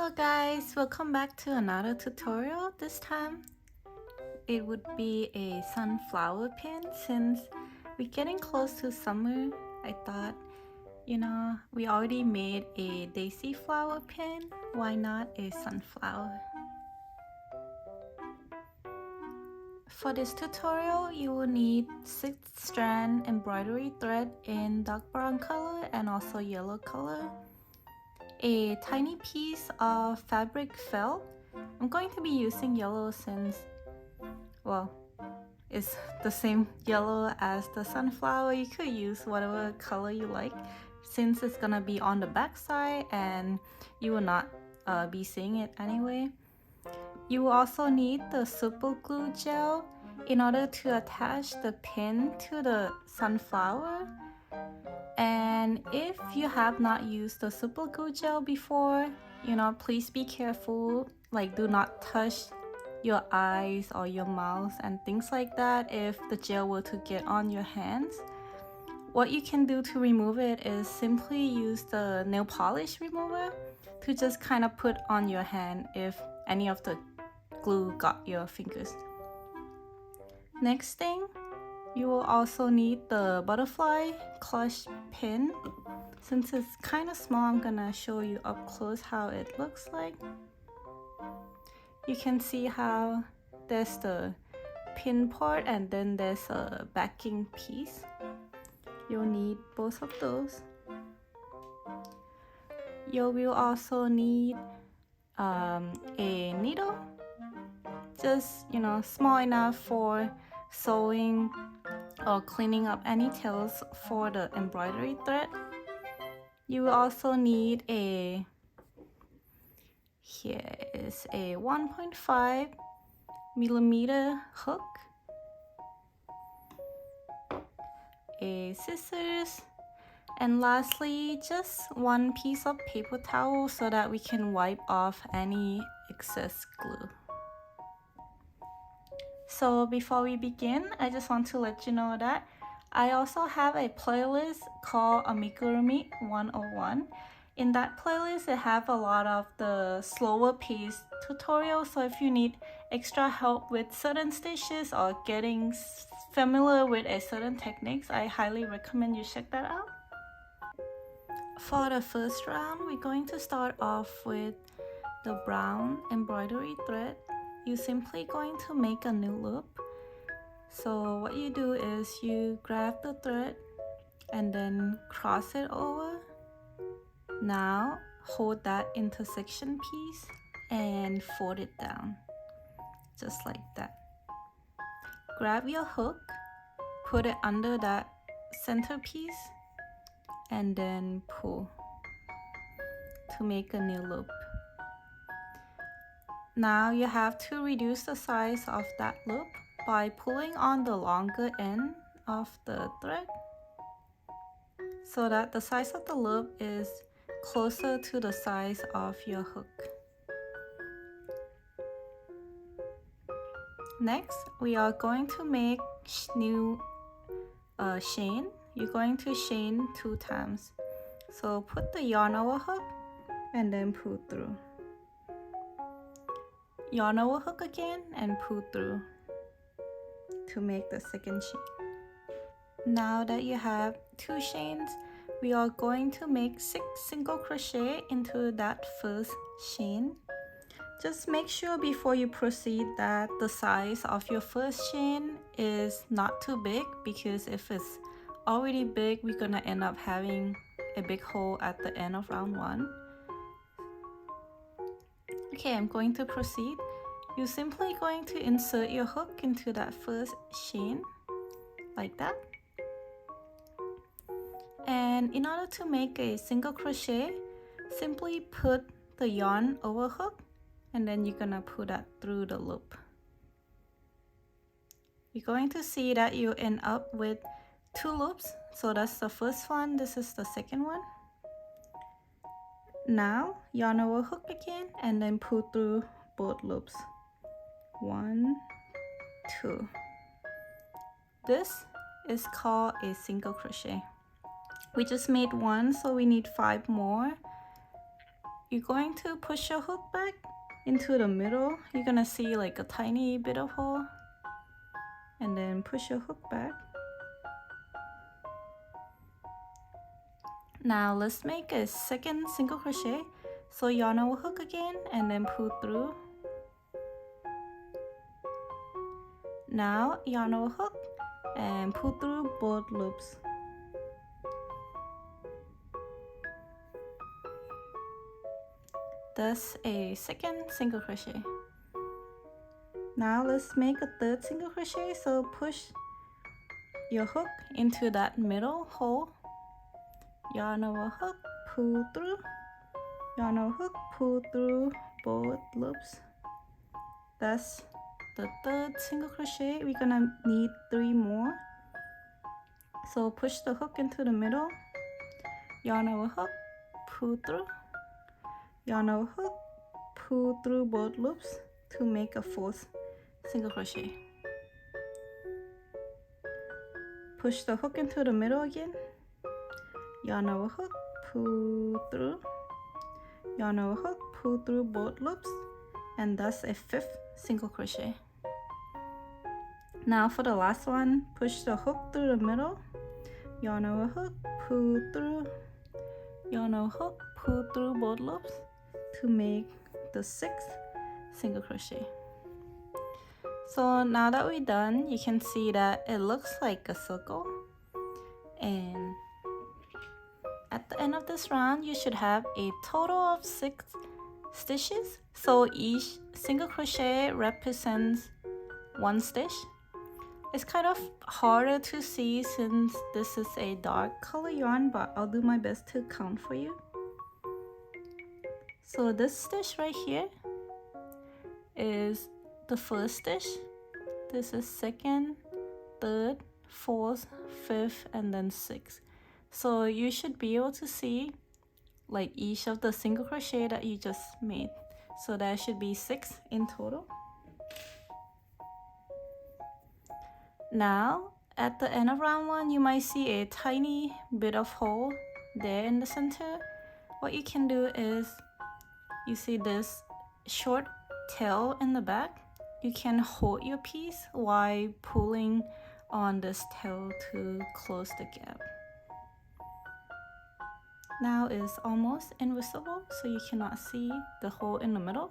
Hello guys, welcome back to another tutorial. This time it would be a sunflower pin. Since we're getting close to summer, I thought, we already made a daisy flower pin. Why not a sunflower? For this tutorial, you will need 6-strand embroidery thread in dark brown color and also yellow color. A tiny piece of fabric felt. I'm going to be using yellow since, well, it's the same yellow as the sunflower. You could use whatever color you like since it's gonna be on the back side and you will not be seeing it anyway. You will also need the super glue gel in order to attach the pin to the sunflower. And if you have not used the super glue gel before, please be careful. Like, do not touch your eyes or your mouth and things like that if the gel were to get on your hands. What you can do to remove it is simply use the nail polish remover to just kind of put on your hand if any of the glue got your fingers. Next thing, you will also need the butterfly clutch pin. Since it's kind of small, I'm gonna show you up close how it looks like. You can see how there's the pin part and then there's a backing piece. You'll need both of those. You will also need a needle, just small enough for sewing or cleaning up any tails for the embroidery thread. You will also need here is a 1.5 millimeter hook, a scissors, and lastly just one piece of paper towel so that we can wipe off any excess glue. So before we begin, I just want to let you know that I also have a playlist called Amigurumi 101. In that playlist, it have a lot of the slower paced tutorials. So if you need extra help with certain stitches or getting familiar with a certain techniques, I highly recommend you check that out. For the first round, we're going to start off with the brown embroidery thread. You're simply going to make a new loop. So what you do is you grab the thread and then cross it over. Now hold that intersection piece and fold it down, just like that. Grab your hook, put it under that center piece, and then pull to make a new loop. Now you have to reduce the size of that loop by pulling on the longer end of the thread so that the size of the loop is closer to the size of your hook. Next, we are going to make new chain. You're going to chain 2 times. So put the yarn over hook and then pull through. Yarn over hook again and pull through to make the second chain. Now that you have 2 chains, we are going to make 6 single crochet into that first chain. Just make sure before you proceed that the size of your first chain is not too big, because if it's already big, we're gonna end up having a big hole at the end of round 1. Okay, I'm going to proceed. You're simply going to insert your hook into that first chain like that. And in order to make a single crochet, simply put the yarn over hook and then you're gonna pull that through the loop. You're going to see that you end up with 2 loops. So that's the first one, this is the second one. Now yarn over hook again and then pull through both loops. 1, 2. This is called a single crochet. We just made 1, so we need 5 more. you're going to push your hook back into the middle. You're gonna see like a tiny bit of hole, and then push your hook back. Now let's make a second single crochet. So yarn over hook again and then pull through. Now yarn over hook and pull through both loops. That's a second single crochet. Now let's make a third single crochet. So push your hook into that middle hole, yarn over hook, pull through, yarn over hook, pull through both loops. That's the third single crochet. We're gonna need 3 more. So push the hook into the middle, yarn over hook, pull through, yarn over hook, pull through both loops to make a 4th single crochet. Push the hook into the middle again, yarn over hook, pull through, yarn over hook, pull through both loops, and that's a 5th single crochet. Now for the last one, push the hook through the middle, yarn over hook, pull through, yarn over hook, pull through both loops to make the 6th single crochet. So now that we're done, you can see that it looks like a circle, and at the end of this round you should have a total of 6 stitches. So each single crochet represents 1 stitch. It's kind of harder to see since this is a dark color yarn, but I'll do my best to count for you. So this stitch right here is the first stitch. This is 2nd, 3rd, 4th, 5th, and then 6th. So you should be able to see like each of the single crochet that you just made. So that should be 6 in total. Now at the end of round 1, you might see a tiny bit of hole there in the center. What you can do is, you see this short tail in the back, you can hold your piece while pulling on this tail to close the gap. Now it's almost invisible, so you cannot see the hole in the middle.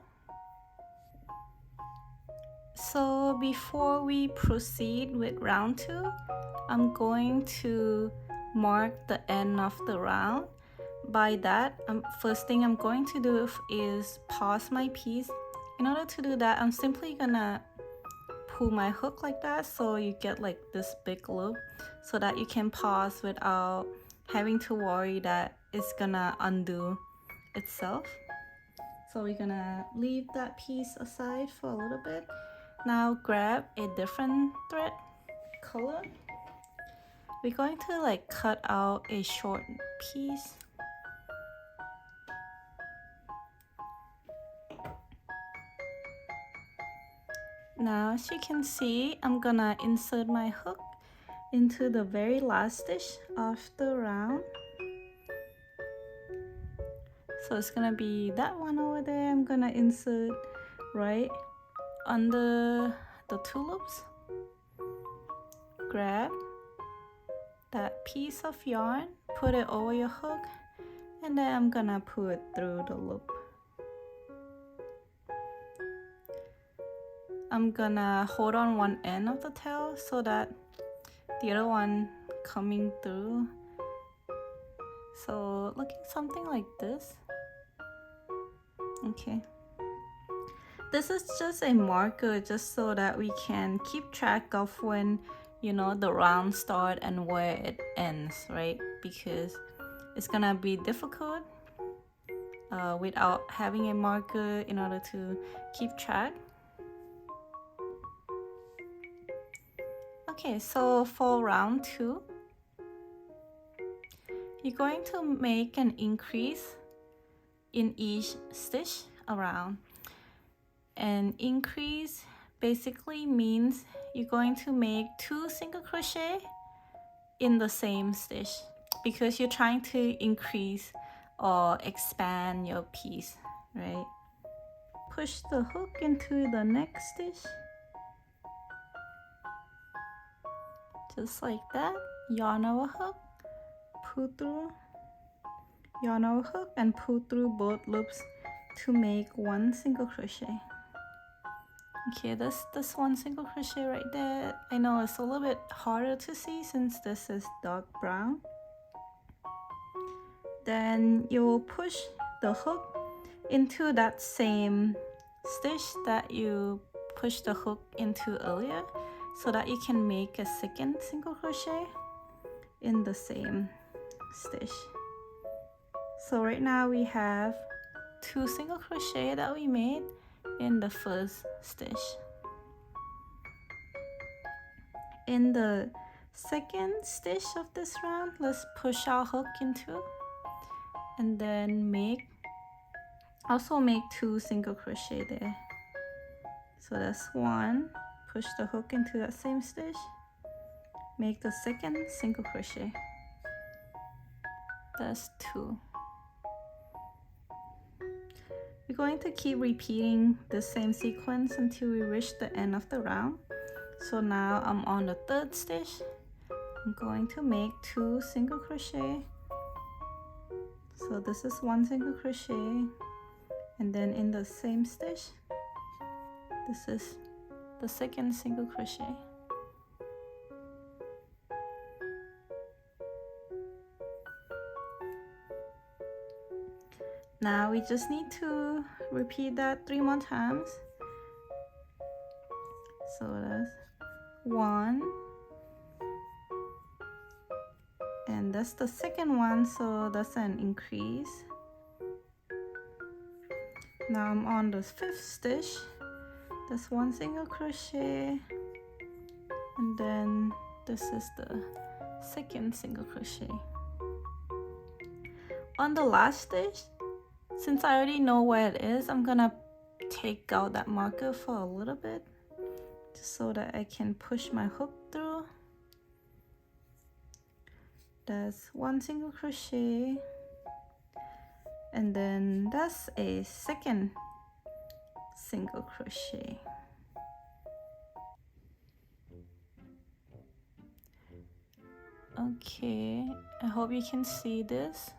So before we proceed with round 2, I'm going to mark the end of the round. By that, first thing I'm going to do is pause my piece. In order to do that, I'm simply gonna pull my hook like that, so you get like this big loop, so that you can pause without having to worry that it's gonna undo itself. So we're gonna leave that piece aside for a little bit. Now grab a different thread color. We're going to like cut out a short piece. Now as you can see, I'm gonna insert my hook into the very last stitch of the round. So it's gonna be that one over there. I'm gonna insert right under the 2 loops. Grab that piece of yarn, put it over your hook, and then I'm gonna pull it through the loop. I'm gonna hold on one end of the tail so that the other one coming through. So looking something like this. Okay. This is just a marker just so that we can keep track of when, you know, the round start and where it ends, right? Because it's gonna be difficult without having a marker in order to keep track. Okay, so for round 2, you're going to make an increase in each stitch around. An increase basically means you're going to make 2 single crochet in the same stitch, because you're trying to increase or expand your piece, right? Push the hook into the next stitch, just like that. Yarn over hook, pull through, yarn over hook, and pull through both loops to make one single crochet. Okay, this one single crochet right there, I know it's a little bit harder to see since this is dark brown. Then you will push the hook into that same stitch that you pushed the hook into earlier, so that you can make a second single crochet in the same stitch. So right now we have 2 single crochet that we made in the first stitch. In the second stitch of this round, let's push our hook into, and then also make 2 single crochet there. So that's 1, push the hook into that same stitch, make the second single crochet. That's 2. We're going to keep repeating the same sequence until we reach the end of the round. So now I'm on the 3rd stitch. I'm going to make 2 single crochet. So this is 1 single crochet, and then in the same stitch, this is the second single crochet. Now we just need to repeat that 3 more times. So that's 1, and that's the second one, so that's an increase. Now I'm on the 5th stitch. That's 1 single crochet, and then this is the second single crochet. On the last stitch, since I already know where it is, I'm gonna take out that marker for a little bit, just so that I can push my hook through. That's 1 single crochet, and then that's a second single crochet. Okay, I hope you can see this.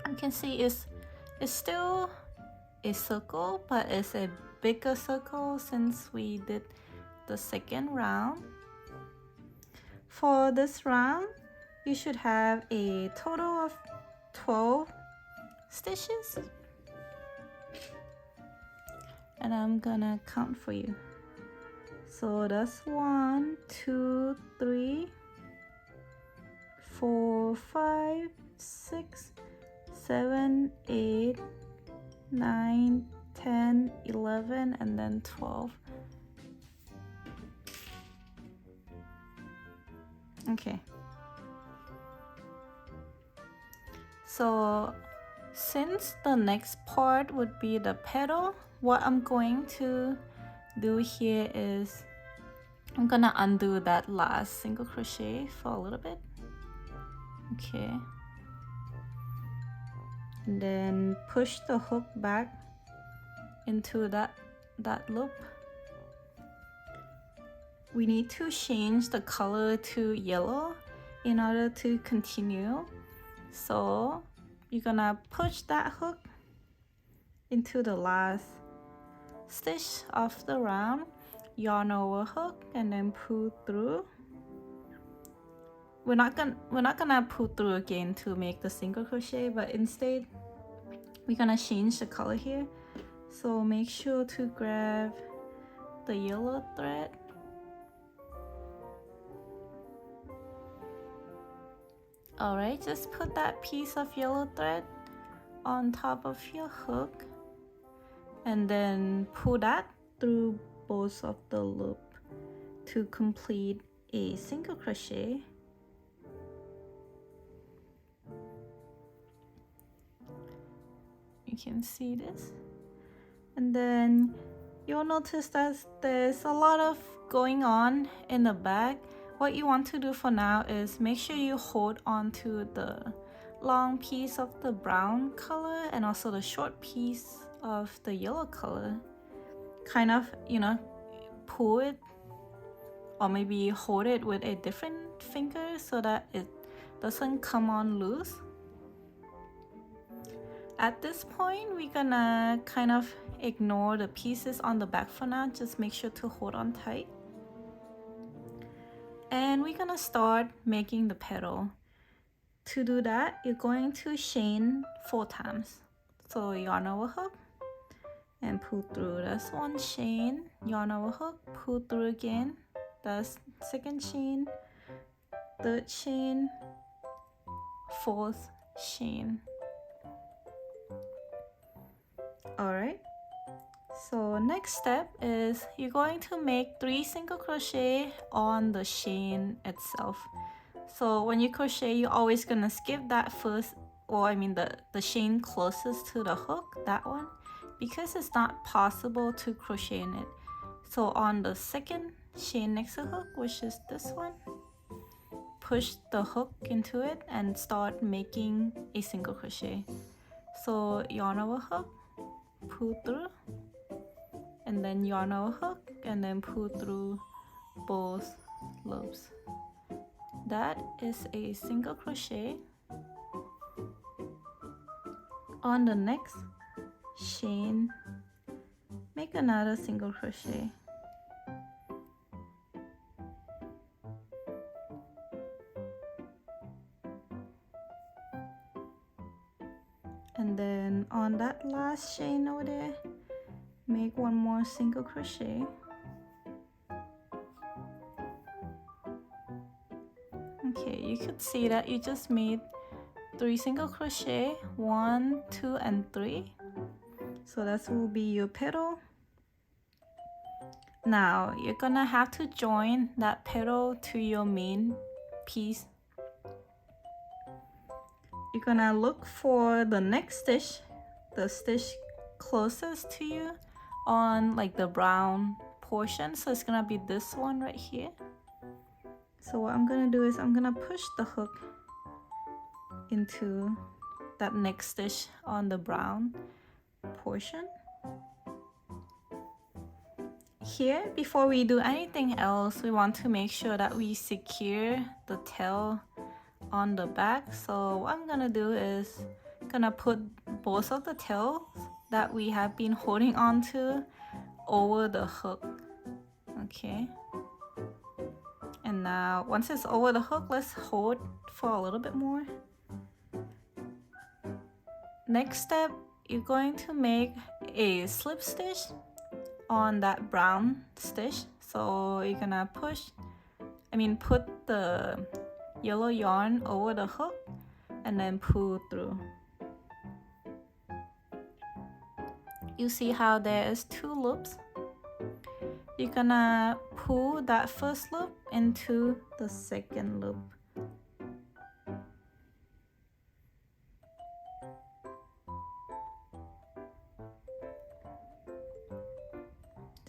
You can see it's still a circle, but it's a bigger circle since we did the second round. For this round, you should have a total of 12 stitches, and I'm gonna count for you. So that's 1, 2, 3, 4, 5, 6, 7, 8, 9, 10, 11, and then 12. Okay. So since the next part would be the petal, what I'm going to do here is I'm gonna undo that last single crochet for a little bit. Okay. And then push the hook back into that loop. We need to change the color to yellow in order to continue. So you're gonna push that hook into the last stitch of the round, yarn over hook, and then pull through. We're not gonna pull through again to make the single crochet, but instead we're gonna change the color here. So make sure to grab the yellow thread. Alright, just put that piece of yellow thread on top of your hook, and then pull that through both of the loop to complete a single crochet. You can see this, and then you'll notice that there's a lot of going on in the back. What you want to do for now is make sure you hold on to the long piece of the brown color and also the short piece of the yellow color. Kind of, pull it or maybe hold it with a different finger so that it doesn't come on loose. At this point, we're gonna kind of ignore the pieces on the back for now. Just make sure to hold on tight. And we're gonna start making the petal. To do that, you're going to chain 4 times. So yarn over hook and pull through. That's 1 chain, yarn over hook, pull through again. That's 2nd chain, 3rd chain, 4th chain. Alright, so next step is you're going to make 3 single crochet on the chain itself. So when you crochet, you're always gonna skip that first, or the chain closest to the hook, that one, because it's not possible to crochet in it. So on the 2nd chain next to the hook, which is this one, push the hook into it and start making a single crochet. So yarn over hook, pull through, and then yarn over hook, and then pull through both loops. That is a single crochet. On the next chain, make another single crochet. And then on that last chain over there, make 1 more single crochet. Okay, you could see that you just made 3 single crochet, 1, 2, and 3. So that will be your petal. Now you're gonna have to join that petal to your main piece. You're gonna look for the next stitch, the stitch closest to you on like the brown portion. So it's gonna be this one right here. So what I'm gonna do is I'm gonna push the hook into that next stitch on the brown portion. Here, before we do anything else, we want to make sure that we secure the tail on the back. So what I'm gonna do is gonna put both of the tails that we have been holding on to over the hook. Okay, and now once it's over the hook, let's hold for a little bit more. Next step, you're going to make a slip stitch on that brown stitch. So you're gonna put the yellow yarn over the hook and then pull through. You see how there is 2 loops? You're gonna pull that first loop into the 2nd loop.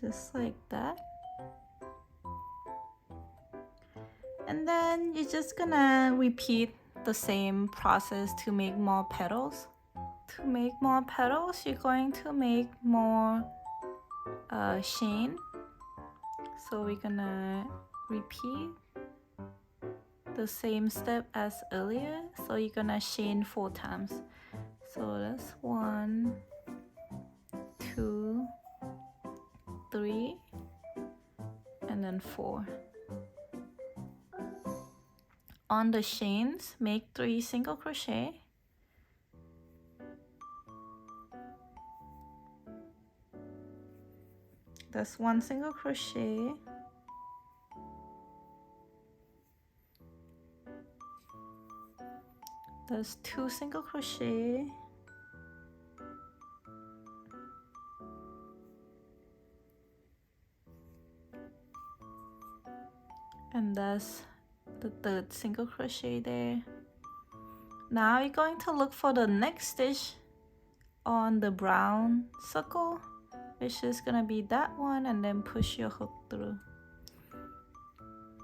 Just like that. And then you're just gonna repeat the same process to make more petals. To make more petals, you're going to make more chain. So we're gonna repeat the same step as earlier. So you're gonna chain 4 times. So that's 1, 2, 3, and then 4. On the chains, make 3 single crochet. That's 1 single crochet. That's 2 single crochet. And that's the 3rd single crochet there. Now you're going to look for the next stitch on the brown circle, which is gonna be that one, and then push your hook through.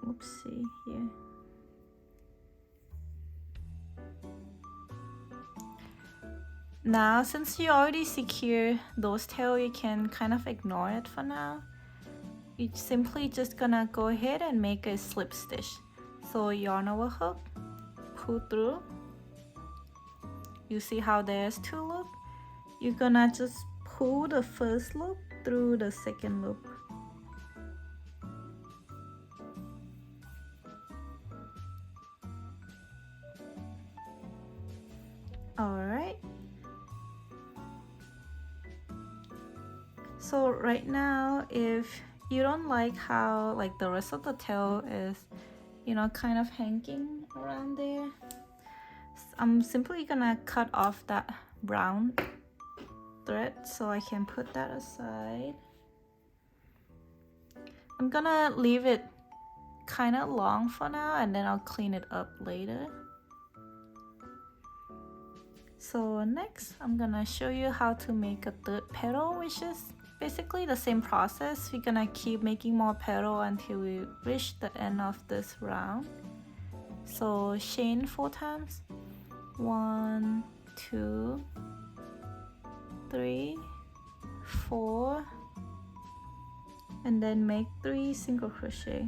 Oopsie, here. Now, since you already secure those tails, you can kind of ignore it for now. You're simply just gonna go ahead and make a slip stitch. So yarn over hook, pull through. You see how there's 2 loops? You're gonna just pull the first loop through the second loop. Alright. So right now, if you don't like how like the rest of the tail is, you know, kind of hanging around there, I'm simply gonna cut off that brown thread so I can put that aside. I'm gonna leave it kind of long for now and then I'll clean it up later. So next I'm gonna show you how to make a third petal, which is basically the same process. We're gonna keep making more petal until we reach the end of this round. So chain 4 times. 1, 2, 3, 4, and then make 3 single crochet.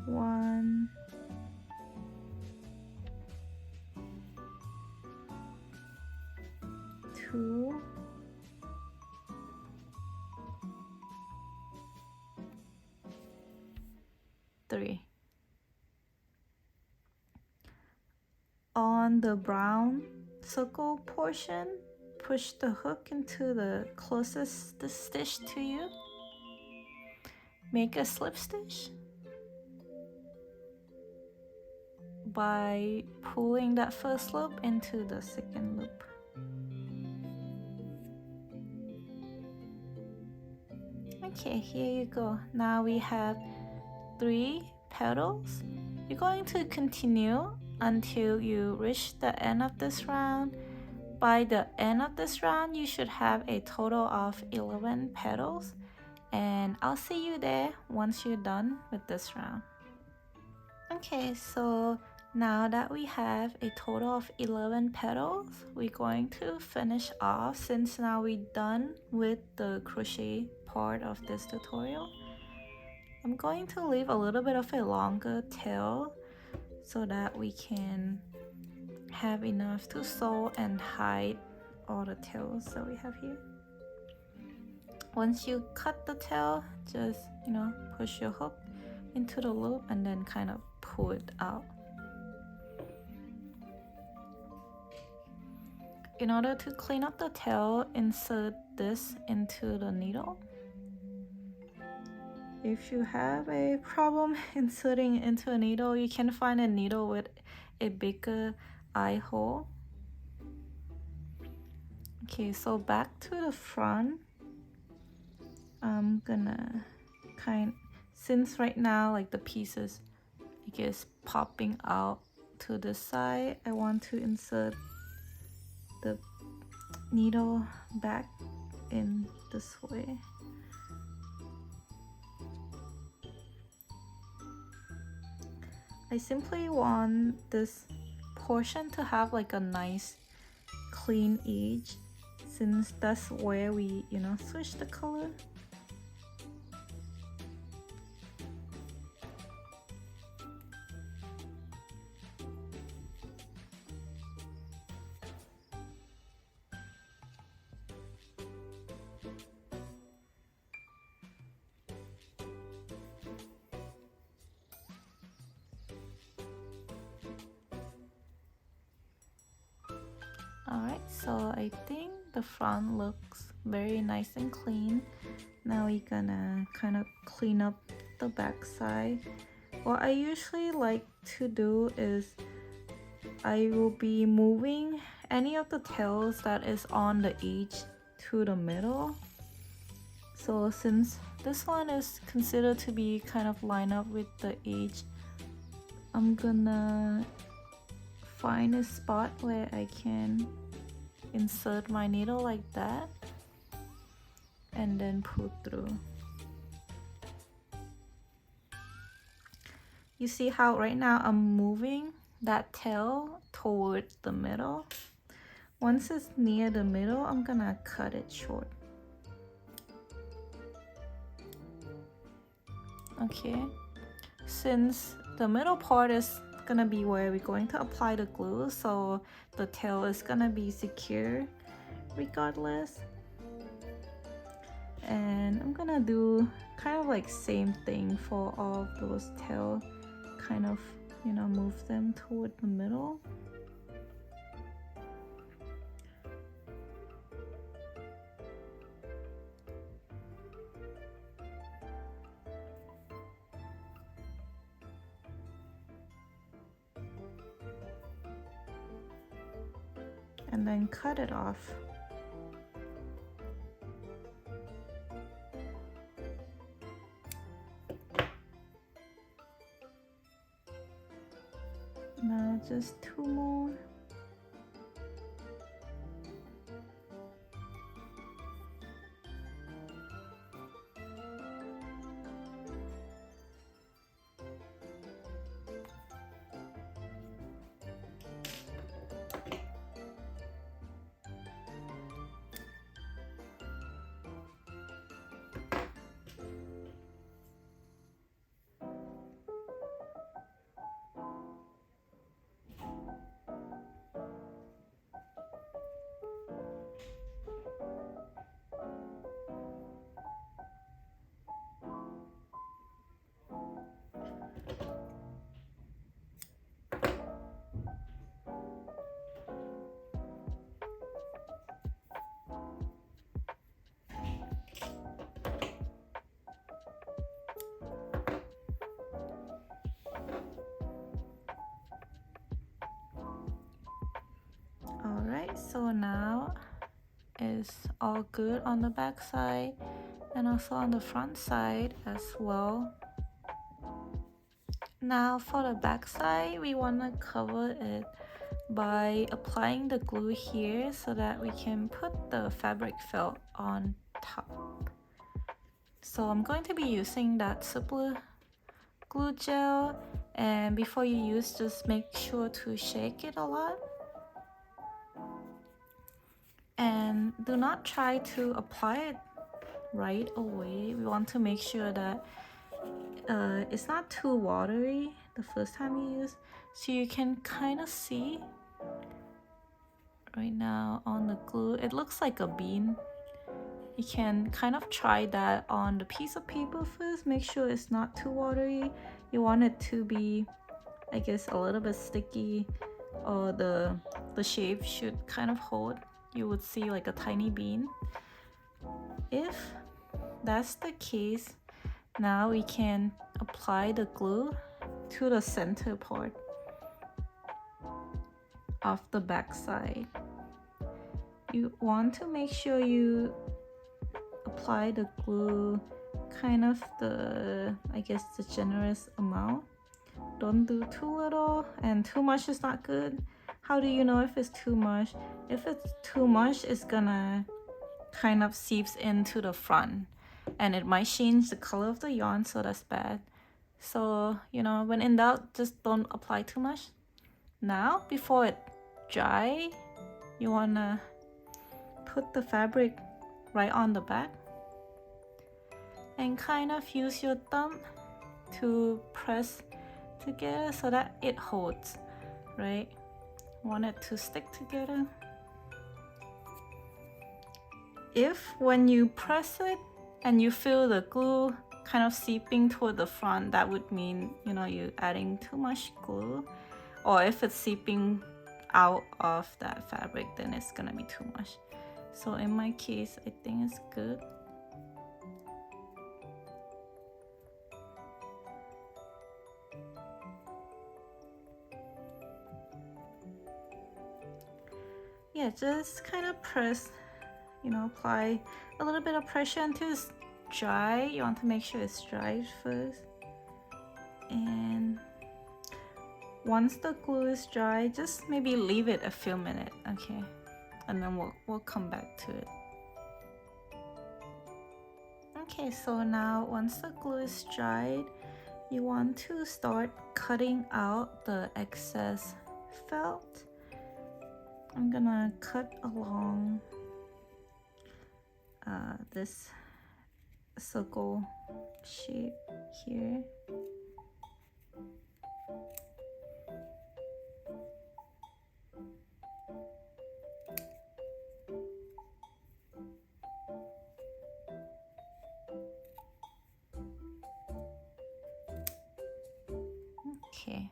One, 2, 3. On the brown circle portion, push the hook into the closest stitch to you. Make a slip stitch by pulling that first loop into the second loop. Okay, here you go. Now we have 3 petals. You're going to continue until you reach the end of this round. By the end of this round, you should have a total of 11 petals, and I'll see you there once you're done with this round. Okay, so now that we have a total of 11 petals, we're going to finish off. Since now we're done with the crochet part of this tutorial, I'm going to leave a little bit of a longer tail so that we can have enough to sew and hide all the tails that we have here. Once you cut the tail, just, you know, push your hook into the loop and then kind of pull it out. In order to clean up the tail, insert this into the needle. If you have a problem inserting into a needle, you can find a needle with a bigger eye hole. Okay, so back to the front. I'm gonna since right now like the pieces I guess popping out to the side, I want to insert the needle back in this way. I simply want this portion to have like a nice clean edge, since that's where we, you know, switch the color. Alright, so I think the front looks very nice and clean. Now we're gonna kind of clean up the back side. What I usually like to do is I will be moving any of the tails that is on the edge to the middle. So since this one is considered to be kind of lined up with the edge, I'm gonna find a spot where I can insert my needle like that and then pull through. You see how right now I'm moving that tail toward the middle. Once it's near the middle, I'm gonna cut it short. Okay, since the middle part is gonna be where we're going to apply the glue, so the tail is gonna be secure regardless. And I'm gonna do kind of like same thing for all of those tail, kind of, you know, move them toward the middle. And then cut it off. Now just 2 more. Alright, so now is all good on the back side and also on the front side as well. Now for the back side, we want to cover it by applying the glue here so that we can put the fabric felt on top. So I'm going to be using that super glue gel, and before you use, just make sure to shake it a lot. And do not try to apply it right away. We want to make sure that it's not too watery the first time you use. So you can kind of see right now on the glue, it looks like a bean. You can kind of try that on the piece of paper first. Make sure it's not too watery. You want it to be, I guess, a little bit sticky, or the shape should kind of hold. You would see like a tiny bean. If that's the case, now we can apply the glue to the center part of the back side. You want to make sure you apply the glue kind of the, I guess, the generous amount. Don't do too little, and too much is not good. How do you know if it's too much? If it's too much, it's gonna kind of seeps into the front and it might change the color of the yarn, so that's bad. So, you know, when in doubt, just don't apply too much. Now, before it dry, you wanna put the fabric right on the back and kind of use your thumb to press together so that it holds, right? Want it to stick together. If when you press it and you feel the glue kind of seeping toward the front, that would mean, you know, you're adding too much glue. Or if it's seeping out of that fabric, then it's gonna be too much. So in my case, I think it's good. Yeah, just kind of press, you know, apply a little bit of pressure until it's dry. You want to make sure it's dry first. And once the glue is dry, just maybe leave it a few minutes, okay? And then we'll come back to it. Okay, so now once the glue is dried, you want to start cutting out the excess felt. I'm gonna cut along this circle shape here. Okay,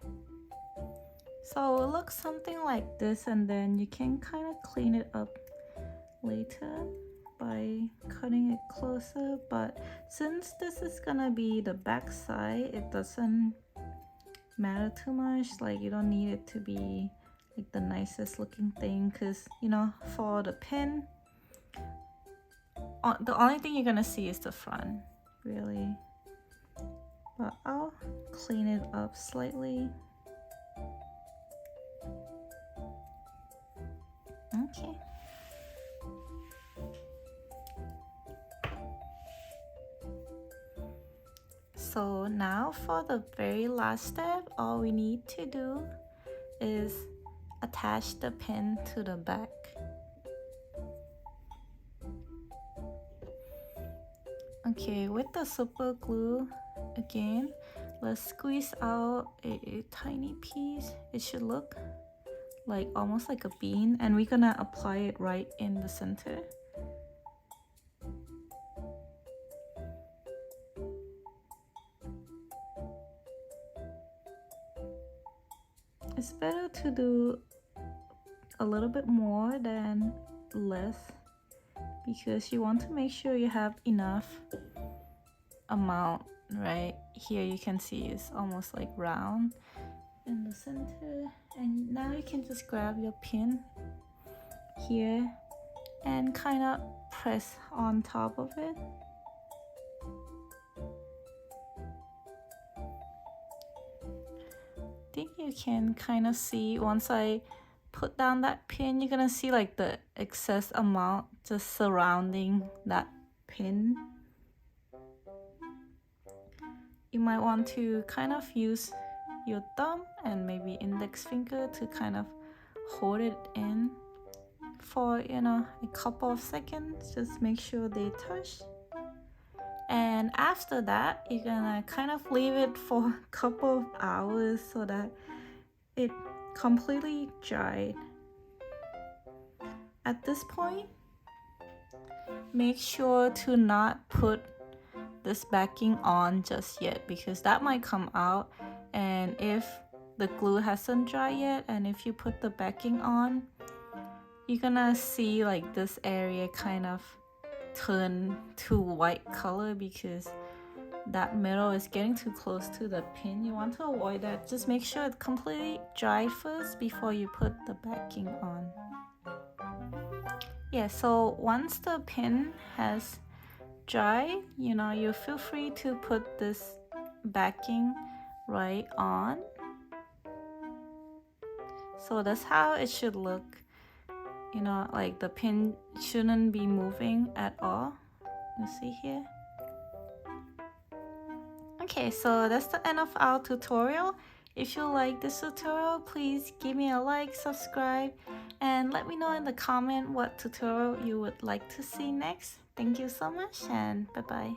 so it looks something like this, and then you can kind of clean it up later by cutting it closer. But since this is gonna be the back side, it doesn't matter too much. Like, you don't need it to be like the nicest looking thing, because you know, for the pin, the only thing you're gonna see is the front, really. But I'll clean it up slightly. Okay. So now for the very last step, all we need to do is attach the pin to the back. Okay, with the super glue, again, let's squeeze out a tiny piece. It should look like almost like a bean, and we're gonna apply it right in the center. It's better to do a little bit more than less, because you want to make sure you have enough amount. Right here you can see it's almost like round in the center, and now you can just grab your pin here and kind of press on top of it. I think you can kind of see, once I put down that pin, you're gonna see like the excess amount just surrounding that pin. You might want to kind of use your thumb and maybe index finger to kind of hold it in for, you know, a couple of seconds. Just make sure they touch. And after that, you're gonna kind of leave it for a couple of hours so that it completely dried. At this point, make sure to not put this backing on just yet, because that might come out, and if the glue hasn't dried yet and if you put the backing on, you're gonna see like this area kind of turn to white color because that metal is getting too close to the pin. You want to avoid that. Just make sure it's completely dry first before you put the backing on. Yeah, so once the pin has dry, you know, you feel free to put this backing right on. So that's how it should look. You know, like the pin shouldn't be moving at all. You see here? Okay, so that's the end of our tutorial. If you like this tutorial, please give me a like, subscribe, and let me know in the comment what tutorial you would like to see next. Thank you so much, and bye-bye.